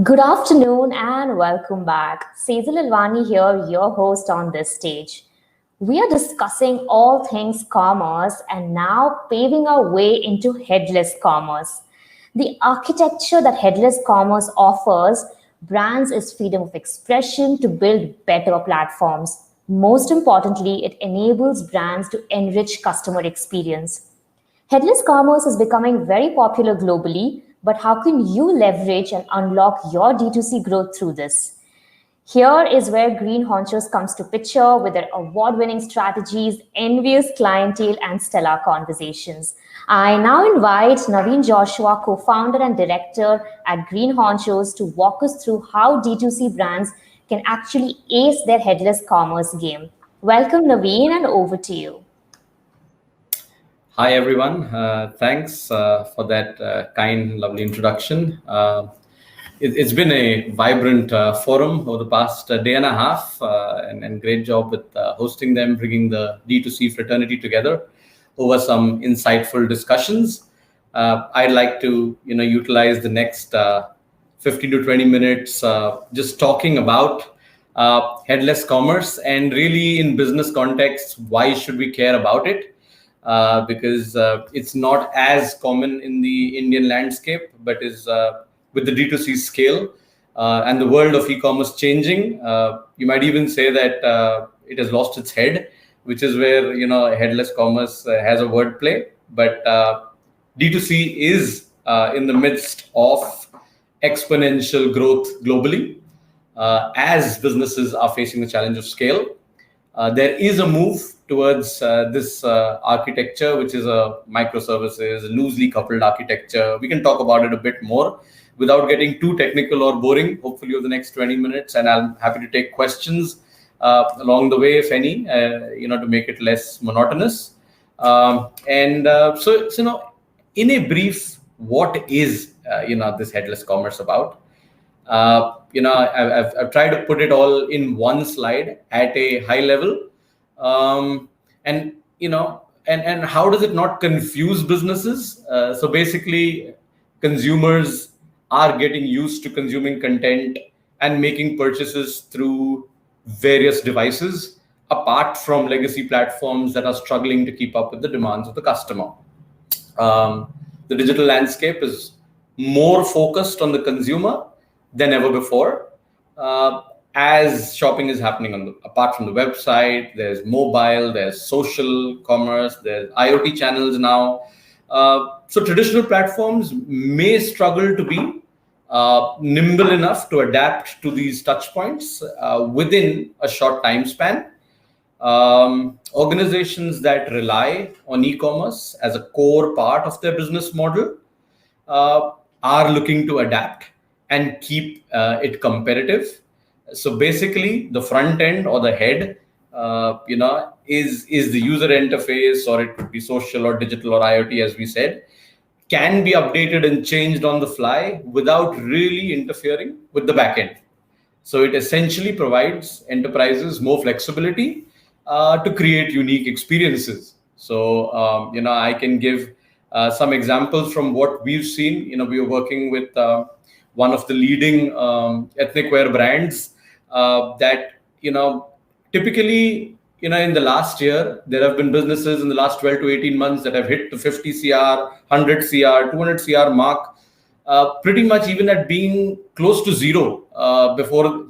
Good afternoon and welcome back. Sejal Ilwani here, your host on this stage. We are discussing all things commerce and now paving our way into headless commerce. The architecture that headless commerce offers brands is freedom of expression to build better platforms. Most importantly, it enables brands to enrich customer experience. Headless commerce is becoming very popular globally, but how can you leverage and unlock your D2C growth through this? Here is where Green Honchos comes to picture with their award winning strategies, envious clientele, and stellar conversations. I now invite Naveen Joshua, co founder and director at Green Honchos, to walk us through how D2C brands can actually ace their headless commerce game. Welcome, Naveen, and over to you. Hi, everyone. Thanks for that kind, lovely introduction. It's been a vibrant forum over the past day and a half, and great job with hosting them, bringing the D2C fraternity together over some insightful discussions. I'd like to, utilize the next 15 to 20 minutes just talking about headless commerce and really in business context, why should we care about it? Because it's not as common in the Indian landscape, but is with the D2C scale and the world of e-commerce changing. You might even say that it has lost its head, which is where headless commerce has a wordplay. But D2C is in the midst of exponential growth globally as businesses are facing the challenge of scale. There is a move towards this architecture, which is a microservices, loosely coupled architecture. We can talk about it a bit more without getting too technical or boring, hopefully over the next 20 minutes. And I'm happy to take questions along the way, if any, to make it less monotonous. So, in a brief, what is, this headless commerce about? I've tried to put it all in one slide at a high level. And how does it not confuse businesses? So basically, consumers are getting used to consuming content and making purchases through various devices, apart from legacy platforms that are struggling to keep up with the demands of the customer. The digital landscape is more focused on the consumer than ever before. As shopping is happening apart from the website, there's mobile, there's social commerce, there's IoT channels now. So traditional platforms may struggle to be nimble enough to adapt to these touch points within a short time span. Organizations that rely on e-commerce as a core part of their business model are looking to adapt and keep it competitive. So basically, the front end or the head, is the user interface, or it could be social or digital or IoT, as we said, can be updated and changed on the fly without really interfering with the back end. So it essentially provides enterprises more flexibility to create unique experiences. So, I can give some examples from what we've seen. We are working with one of the leading ethnic wear brands that, typically, in the last year, there have been businesses in the last 12 to 18 months that have hit the 50 CR, 100 CR, 200 CR mark, pretty much even at being close to zero before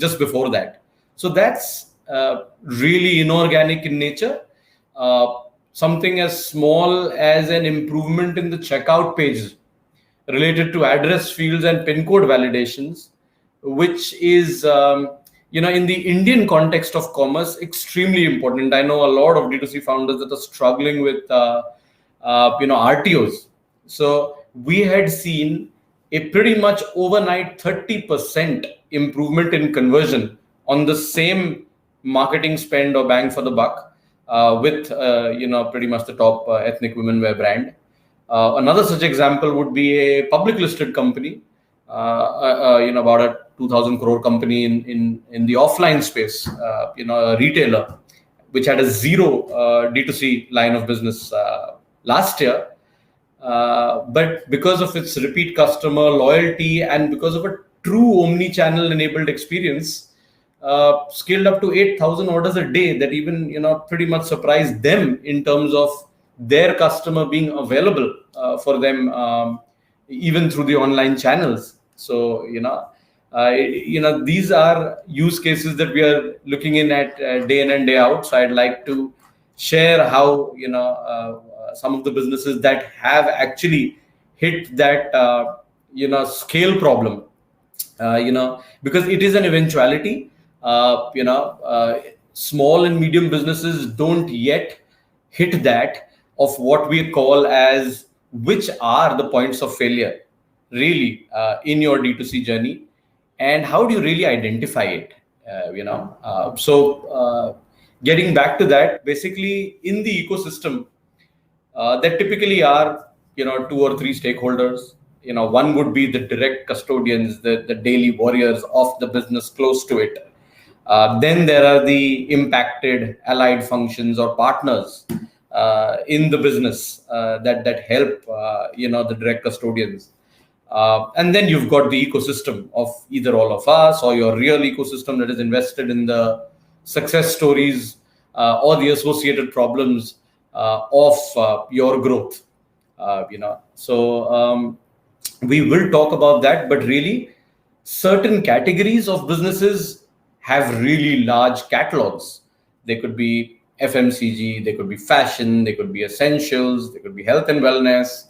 that. So that's really inorganic in nature. Something as small as an improvement in the checkout page related to address fields and PIN code validations, which is, in the Indian context of commerce, extremely important. I know a lot of D2C founders that are struggling with, RTOs. So we had seen a pretty much overnight 30% improvement in conversion on the same marketing spend or bang for the buck with, pretty much the top ethnic women wear brand. Another such example would be a public listed company, about a 2,000 crore company in the offline space, a retailer, which had a zero D2C line of business last year. But because of its repeat customer loyalty and because of a true omni-channel enabled experience, scaled up to 8,000 orders a day. That even pretty much surprised them in terms of their customer being available for them, even through the online channels. So these are use cases that we are looking in at day in and day out. So I'd like to share how some of the businesses that have actually hit that scale problem, because it is an eventuality. Small and medium businesses don't yet hit that of what we call as which are the points of failure really in your D2C journey, and how do you really identify it. Getting back to that, basically in the ecosystem, there typically are 2 or 3 stakeholders. One would be the direct custodians, the daily warriors of the business close to it. Then there are the impacted allied functions or partners in the business that help the direct custodians. And then you've got the ecosystem of either all of us or your real ecosystem that is invested in the success stories or the associated problems of your growth. We will talk about that, but really certain categories of businesses have really large catalogs. They could be FMCG, they could be fashion, they could be essentials, they could be health and wellness.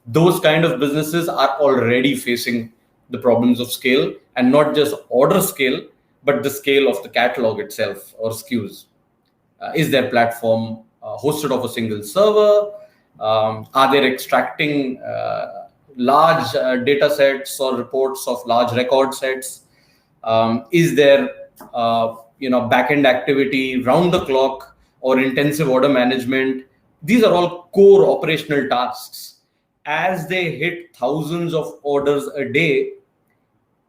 Those kind of businesses are already facing the problems of scale, and not just order scale, but the scale of the catalog itself or SKUs. Is their platform hosted off a single server? Are they extracting large data sets or reports of large record sets? Is there back-end activity, round the clock or intensive order management? These are all core operational tasks. As they hit thousands of orders a day,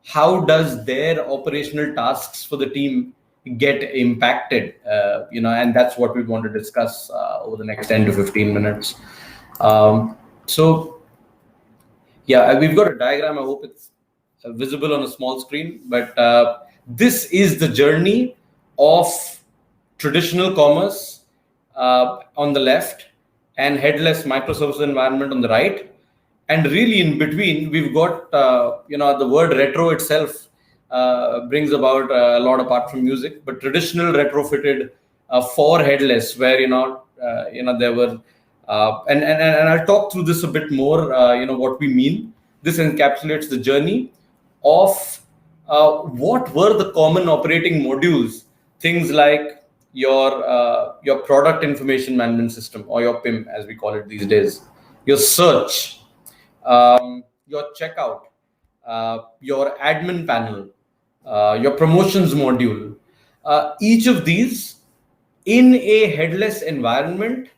how does their operational tasks for the team get impacted? And that's what we want to discuss over the next 10 to 15 minutes. We've got a diagram. I hope it's visible on a small screen, but this is the journey of traditional commerce on the left and headless microservices environment on the right. And really in between, we've got, the word retro itself brings about a lot apart from music, but traditional retrofitted for headless, where, there were, and I'll talk through this a bit more, what we mean. This encapsulates the journey of what were the common operating modules, things like your product information management system, or your PIM, as we call it these days, your search, your checkout, your admin panel, your promotions module. Each of these in a headless environment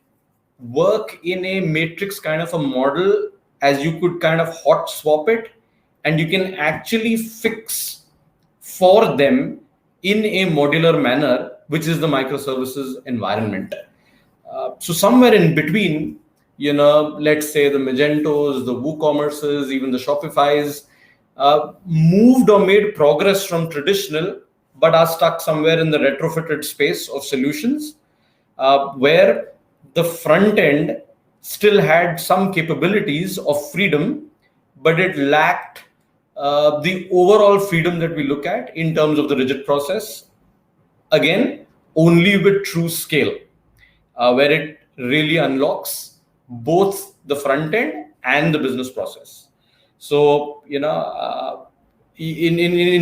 work in a matrix kind of a model, as you could kind of hot swap it, and you can actually fix for them in a modular manner, which is the microservices environment. So somewhere in between, let's say the Magentos, the WooCommerces, even the Shopifys, moved or made progress from traditional, but are stuck somewhere in the retrofitted space of solutions, where the front end still had some capabilities of freedom, but it lacked the overall freedom that we look at in terms of the rigid process. Again, only with true scale, where it really unlocks both the front end and the business process. So, in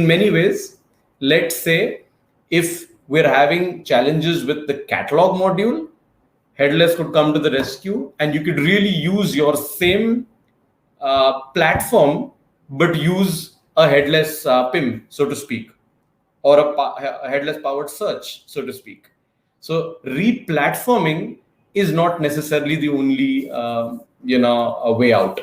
many ways, let's say if we're having challenges with the catalog module, headless could come to the rescue, and you could really use your same platform, but use a headless PIM, so to speak, or a headless powered search, so to speak. So re-platforming is not necessarily the only a way out.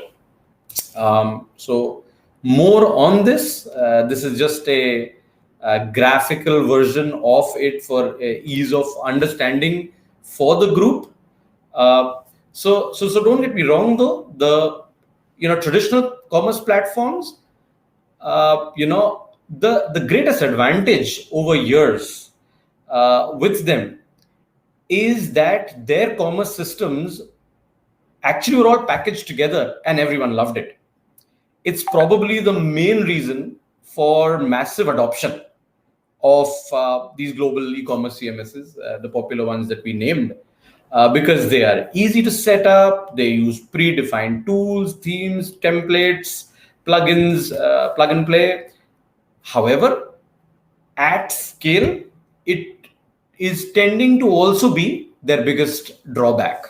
So more on this. This is just a graphical version of it for ease of understanding for the group. So don't get me wrong though. The traditional commerce platforms the greatest advantage over years with them is that their commerce systems actually were all packaged together and everyone loved it. It's probably the main reason for massive adoption of these global e-commerce CMSs, the popular ones that we named, because they are easy to set up. They use predefined tools, themes, templates, plugins, plug and play. However, at scale, it is tending to also be their biggest drawback.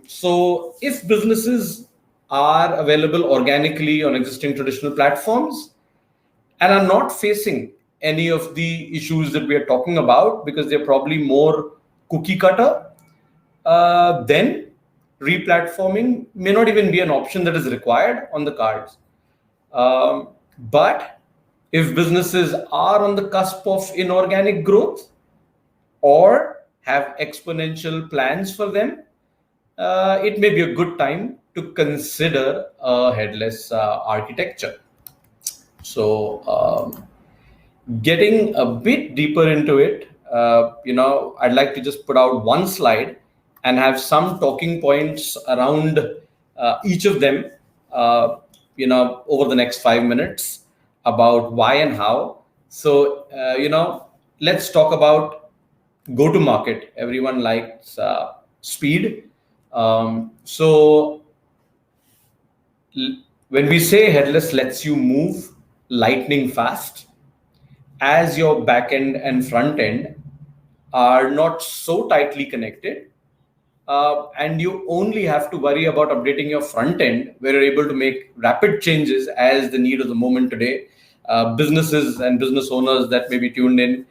So if businesses are available organically on existing traditional platforms and are not facing any of the issues that we are talking about because they're probably more cookie cutter, then replatforming may not even be an option that is required on the cards. But if businesses are on the cusp of inorganic growth or have exponential plans for them, it may be a good time to consider a headless architecture. So, getting a bit deeper into it, I'd like to just put out one slide and have some talking points around each of them, over the next 5 minutes about why and how. So, let's talk about go to market. Everyone likes speed. So when we say headless lets you move lightning fast, as your back end and front end are not so tightly connected, and you only have to worry about updating your front end, where you're able to make rapid changes as the need of the moment today. Businesses and business owners that may be tuned in,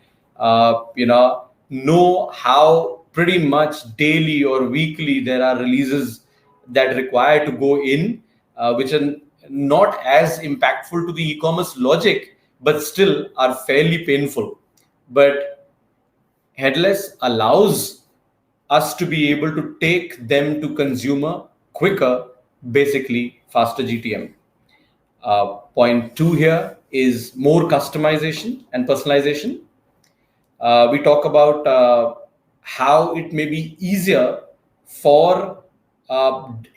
know how pretty much daily or weekly there are releases that require to go in, which are not as impactful to the e-commerce logic, but still are fairly painful. But headless allows us to be able to take them to consumer quicker, basically faster GTM. Point two here is more customization and personalization. We talk about how it may be easier for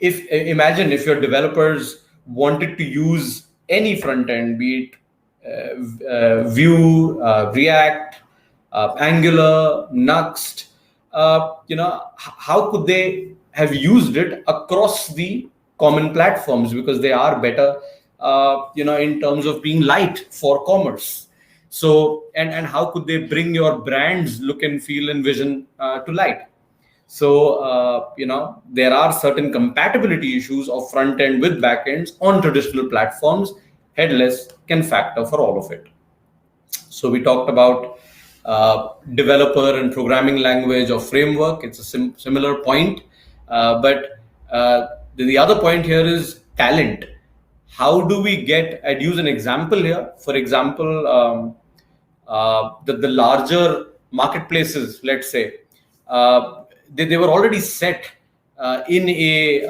if imagine if your developers wanted to use any front end, be it Vue, React, Angular, Nuxt. How could they have used it across the common platforms, because they are better, in terms of being light for commerce. So, and how could they bring your brand's look and feel and vision to light? So, there are certain compatibility issues of front end with back ends on traditional platforms. Headless can factor for all of it. So we talked about developer and programming language or framework. It's a similar point. But the other point here is talent. How do we get, I'd use an example here. For example, the larger marketplaces, let's say, they were already set in a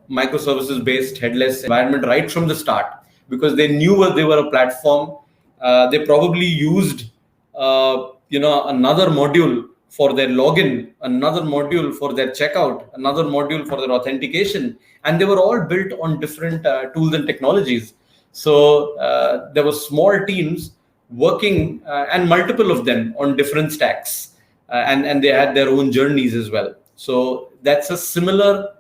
microservices based headless environment right from the start, because they knew they were a platform. They probably used another module for their login, another module for their checkout, another module for their authentication, and they were all built on different tools and technologies. So there were small teams working, and multiple of them on different stacks, and they had their own journeys as well. So that's a similar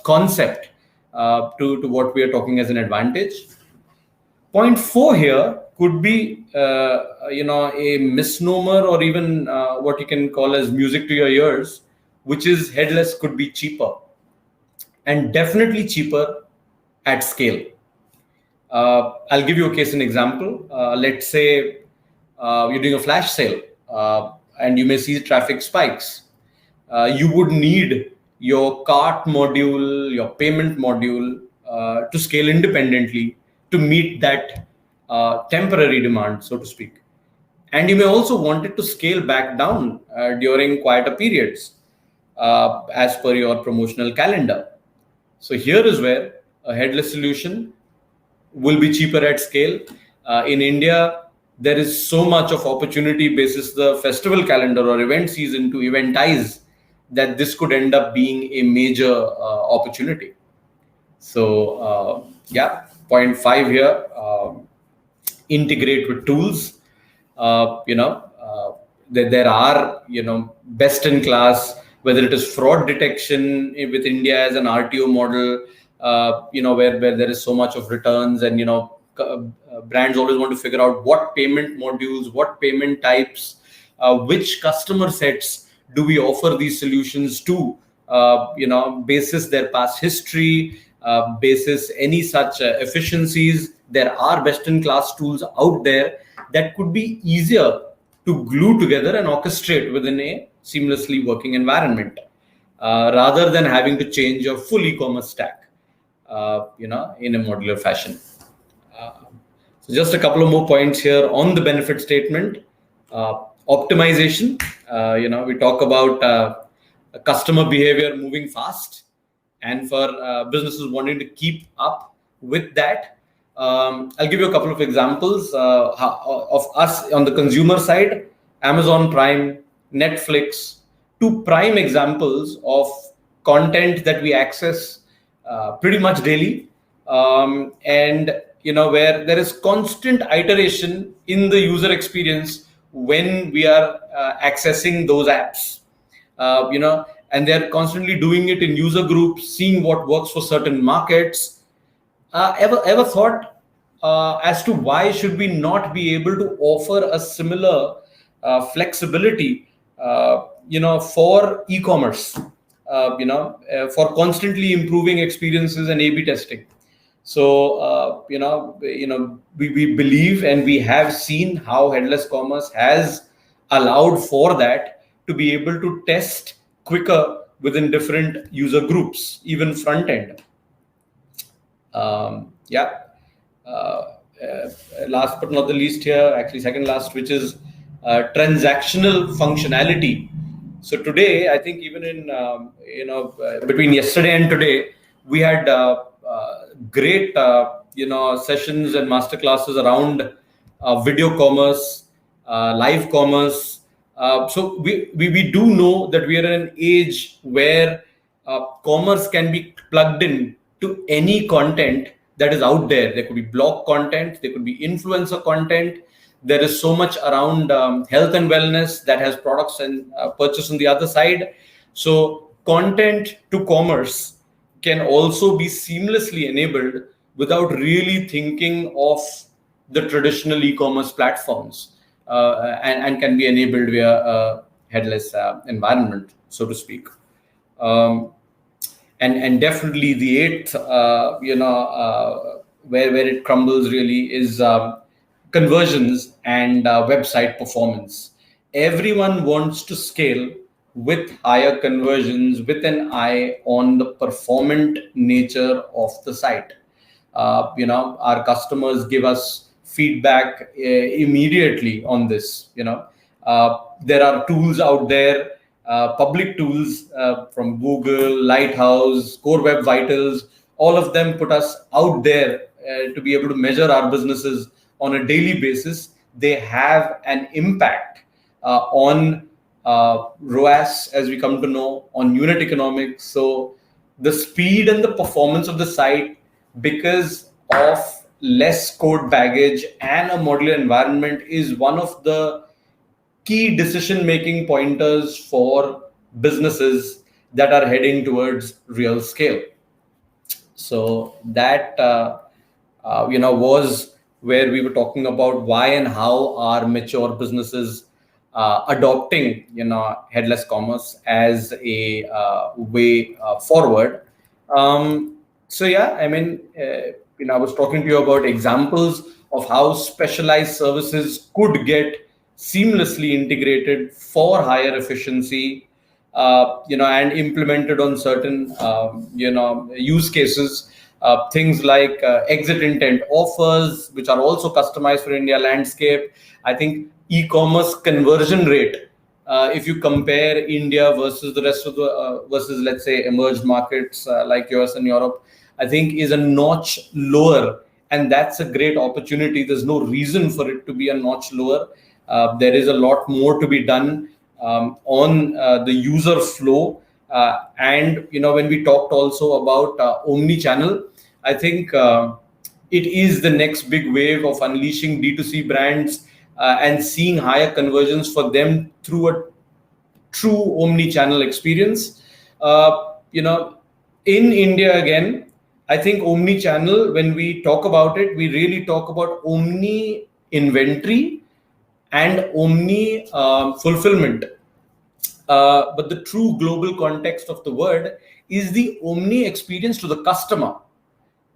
concept to what we are talking as an advantage. Point four here could be, a misnomer, or even what you can call as music to your ears, which is headless could be cheaper, and definitely cheaper at scale. I'll give you a case and example. Let's say you're doing a flash sale, and you may see traffic spikes. You would need your cart module, your payment module to scale independently to meet that temporary demand, so to speak. And you may also want it to scale back down during quieter periods as per your promotional calendar. So here is where a headless solution will be cheaper at scale. In India, there is so much of opportunity basis the festival calendar or event season to eventize that this could end up being a major opportunity. So yeah, point five here, integrate with tools. There are, best in class, whether it is fraud detection with India as an RTO model, where there is so much of returns, and brands always want to figure out what payment modules, what payment types, which customer sets do we offer these solutions to, basis their past history, basis any such efficiencies. There are best-in-class tools out there that could be easier to glue together and orchestrate within a seamlessly working environment, rather than having to change your full e-commerce stack, in a modular fashion. So just a couple of more points here on the benefit statement. Optimization. We talk about customer behavior moving fast, and for businesses wanting to keep up with that. I'll give you a couple of examples of us on the consumer side. Amazon Prime, Netflix, two prime examples of content that we access pretty much daily, and where there is constant iteration in the user experience when we are accessing those apps. And they're constantly doing it in user groups, seeing what works for certain markets. Ever thought as to why should we not be able to offer a similar flexibility, for e-commerce, for constantly improving experiences and A/B testing? So, we believe, and we have seen how headless commerce has allowed for that to be able to test quicker within different user groups, even front end. Last but not the least here, actually second last, which is transactional functionality. So today, I think even in, between yesterday and today, we had great, sessions and masterclasses around video commerce, live commerce. So we do know that we are in an age where commerce can be plugged in to any content that is out there. There could be blog content, there could be influencer content. There is so much around health and wellness that has products and purchase on the other side. So content to commerce can also be seamlessly enabled without really thinking of the traditional e-commerce platforms, and can be enabled via a headless environment, so to speak. And definitely the eighth, where it crumbles really is conversions and website performance. Everyone wants to scale with higher conversions with an eye on the performant nature of the site. Our customers give us feedback immediately on this. There are tools out there, public tools from Google, Lighthouse, Core Web Vitals. All of them put us out there to be able to measure our businesses on a daily basis. They have an impact on ROAS, as we come to know, on unit economics. So the speed and the performance of the site, because of less code baggage and a modular environment, is one of the key decision-making pointers for businesses that are heading towards real scale. So that was where we were talking about why and how are mature businesses adopting headless commerce as a way forward. So yeah, I mean, I was talking to you about examples of how specialized services could get seamlessly integrated for higher efficiency, and implemented on certain, use cases. Things like exit intent offers, which are also customized for India landscape. I think e-commerce conversion rate, if you compare India versus the rest of the, versus let's say emerged markets like US and Europe, I think is a notch lower and that's a great opportunity. There's no reason for it to be a notch lower. There is a lot more to be done on the user flow. And when we talked also about omni-channel, I think it is the next big wave of unleashing D2C brands and seeing higher conversions for them through a true omni-channel experience. In India again, I think omni-channel, when we talk about it, we really talk about omni inventory and omni fulfillment. But the true global context of the word is the omni experience to the customer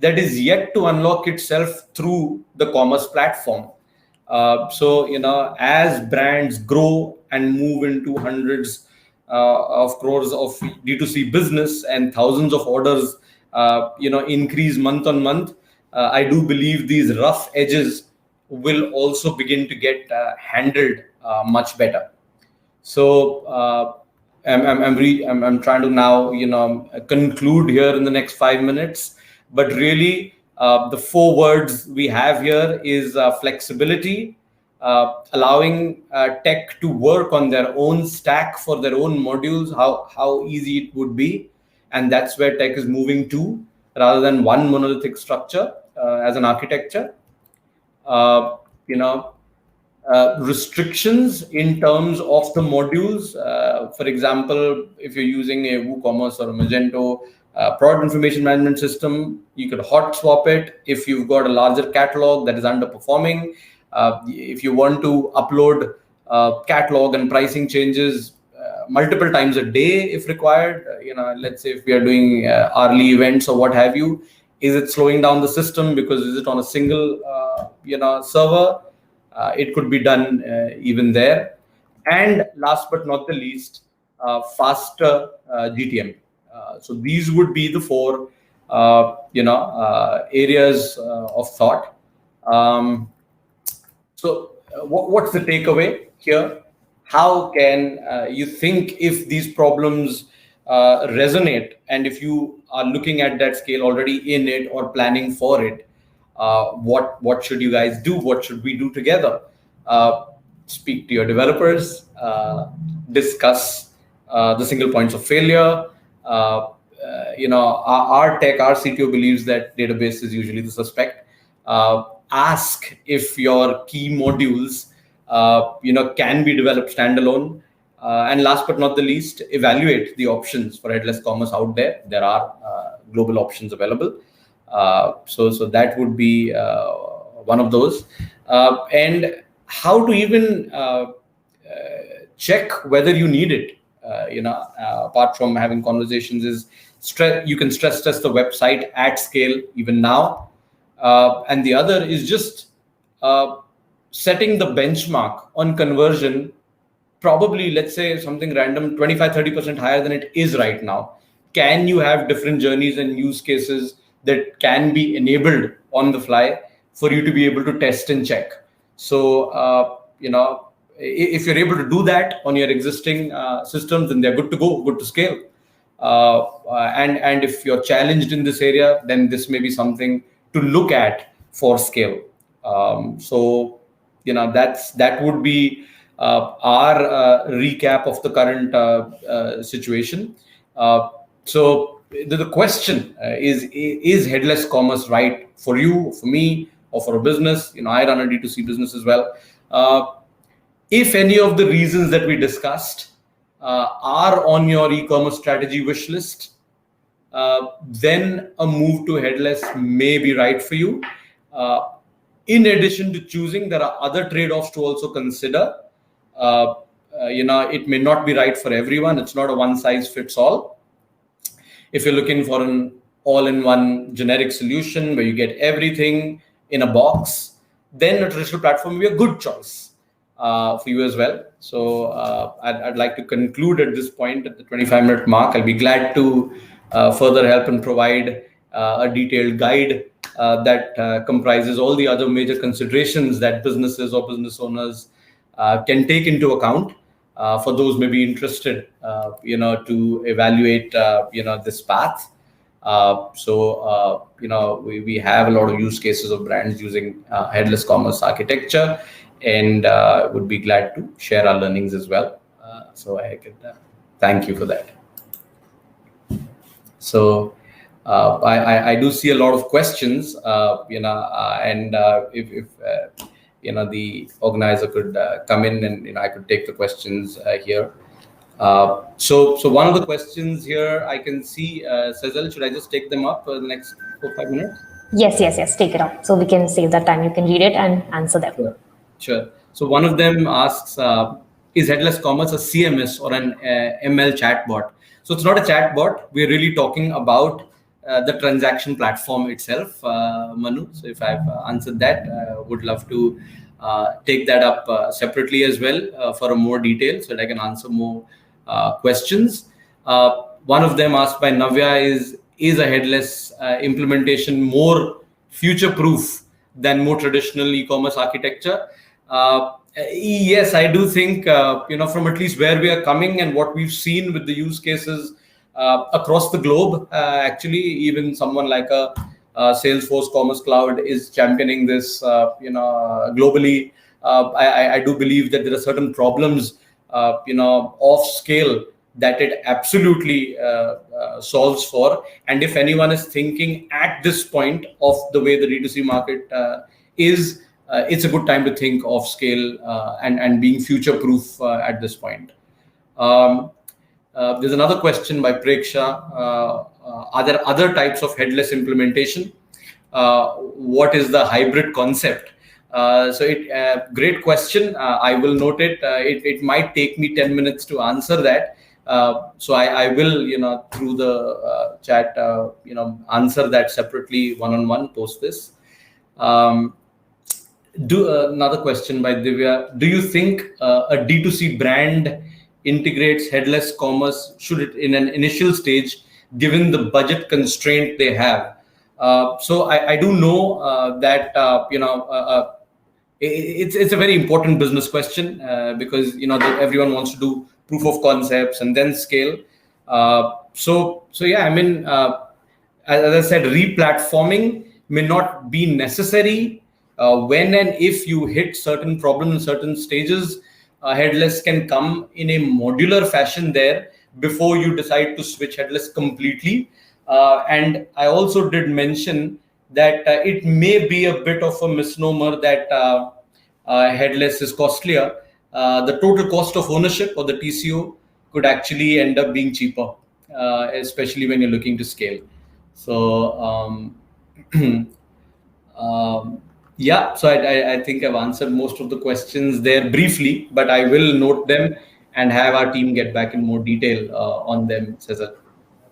that is yet to unlock itself through the commerce platform. As brands grow and move into hundreds of crores of D2C business and thousands of orders, increase month on month, I do believe these rough edges will also begin to get handled much better. So I'm trying to now conclude here in the next 5 minutes, but really the 4 words we have here is flexibility, allowing tech to work on their own stack for their own modules, how easy it would be, and that's where tech is moving to, rather than one monolithic structure as an architecture. Restrictions in terms of the modules. For example, if you're using a WooCommerce or a Magento product information management system, you could hot swap it if you've got a larger catalog that is underperforming. If you want to upload catalog and pricing changes multiple times a day if required, let's say if we are doing hourly events or what have you, is it slowing down the system because is it on a single server? It could be done even there. And last but not the least, faster GTM. So these would be the 4 areas of thought. What's the takeaway here? How can you think if these problems resonate, and if you are looking at that scale already in it or planning for it, what should you guys do? What should we do together? Speak to your developers, discuss the single points of failure. Our CTO believes that database is usually the suspect. Ask if your key modules can be developed standalone. And last but not the least, evaluate the options for headless commerce out there. There are global options available. So that would be one of those. And how to even check whether you need it. Apart from having conversations, is you can stress test the website at scale even now. And the other is just setting the benchmark on conversion, probably, let's say something random, 25-30% higher than it is right now. Can you have different journeys and use cases that can be enabled on the fly for you to be able to test and check? So, if you're able to do that on your existing systems, then they're good to go, good to scale. And if you're challenged in this area, then this may be something to look at for scale. That would be our recap of the current situation. So the question is headless commerce right for you, for me, or for a business? I run a D2C business as well. If any of the reasons that we discussed are on your e-commerce strategy wish list, then a move to headless may be right for you. In addition to choosing, there are other trade-offs to also consider. It may not be right for everyone. It's not a one-size-fits-all. If you're looking for an all-in-one generic solution where you get everything in a box, then a traditional platform will be a good choice for you as well. So I'd like to conclude at this point at the 25-minute mark. I'll be glad to further help and provide a detailed guide that comprises all the other major considerations that businesses or business owners can take into account for those may be interested, to evaluate, this path. We have a lot of use cases of brands using headless commerce architecture, and would be glad to share our learnings as well. So I could thank you for that. So I do see a lot of questions, and if the organizer could come in, and I could take the questions here. So one of the questions here I can see, Sejal, should I just take them up for the next 4-5 minutes? Yes, take it up. So we can save that time. You can read it and answer them. Sure. So one of them asks, is headless commerce a CMS or an ML chatbot? So it's not a chatbot. We're really talking about the transaction platform itself, Manu. So if I've answered that, would love to take that up separately as well for a more detail, so that I can answer more questions. One of them asked by Navya is a headless implementation more future-proof than more traditional e-commerce architecture? Yes, I do think, from at least where we are coming and what we've seen with the use cases across the globe, actually, even someone like a Salesforce Commerce Cloud is championing this, globally. I do believe that there are certain problems, off scale that it absolutely solves for. And if anyone is thinking at this point of the way the D2C market is, it's a good time to think of scale and being future-proof at this point. There's another question by Preksha. Are there other types of headless implementation? What is the hybrid concept? Great question. I will note it. It might take me 10 minutes to answer that. So I will, through the chat, answer that separately one-on-one post this. Another question by Divya. Do you think a D2C brand integrates headless commerce, should it in an initial stage, given the budget constraint they have? So I do know that, it's a very important business question because, everyone wants to do proof of concepts and then scale. So yeah, as I said, re-platforming may not be necessary. When and if you hit certain problems in certain stages, headless can come in a modular fashion there before you decide to switch headless completely. And I also did mention that it may be a bit of a misnomer that headless is costlier. The total cost of ownership, or the TCO, could actually end up being cheaper, especially when you're looking to scale. So yeah, so I think I've answered most of the questions there briefly, but I will note them and have our team get back in more detail on them, Cesar.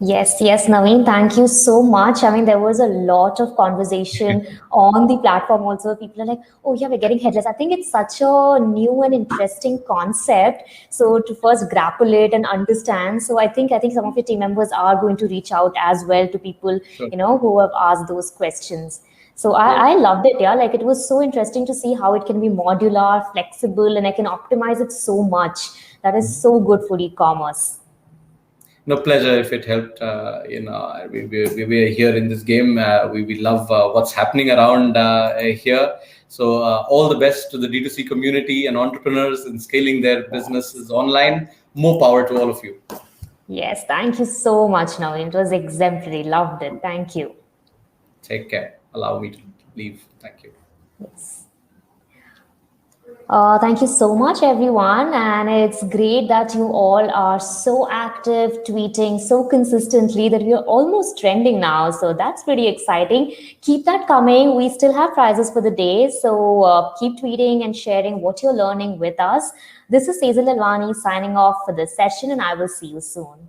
Yes, Naveen, thank you so much. There was a lot of conversation on the platform also. People are like, oh yeah, we're getting headless. I think it's such a new and interesting concept. So to first grapple it and understand. So I think some of your team members are going to reach out as well to people, Sure. Who have asked those questions. So I loved it. Yeah, it was so interesting to see how it can be modular, flexible, and I can optimize it so much. That is so good for e-commerce. No, pleasure if it helped. We are here in this game. We love what's happening around here. So all the best to the D2C community and entrepreneurs in scaling their businesses online. More power to all of you. Yes, thank you so much, Naveen. It was exemplary. Loved it. Thank you. Take care. Allow me to leave. Thank you. Yes. Thank you so much, everyone. And it's great that you all are so active, tweeting so consistently that we are almost trending now. So that's pretty exciting. Keep that coming. We still have prizes for the day. So keep tweeting and sharing what you're learning with us. This is Sejal Lalwani signing off for this session, and I will see you soon.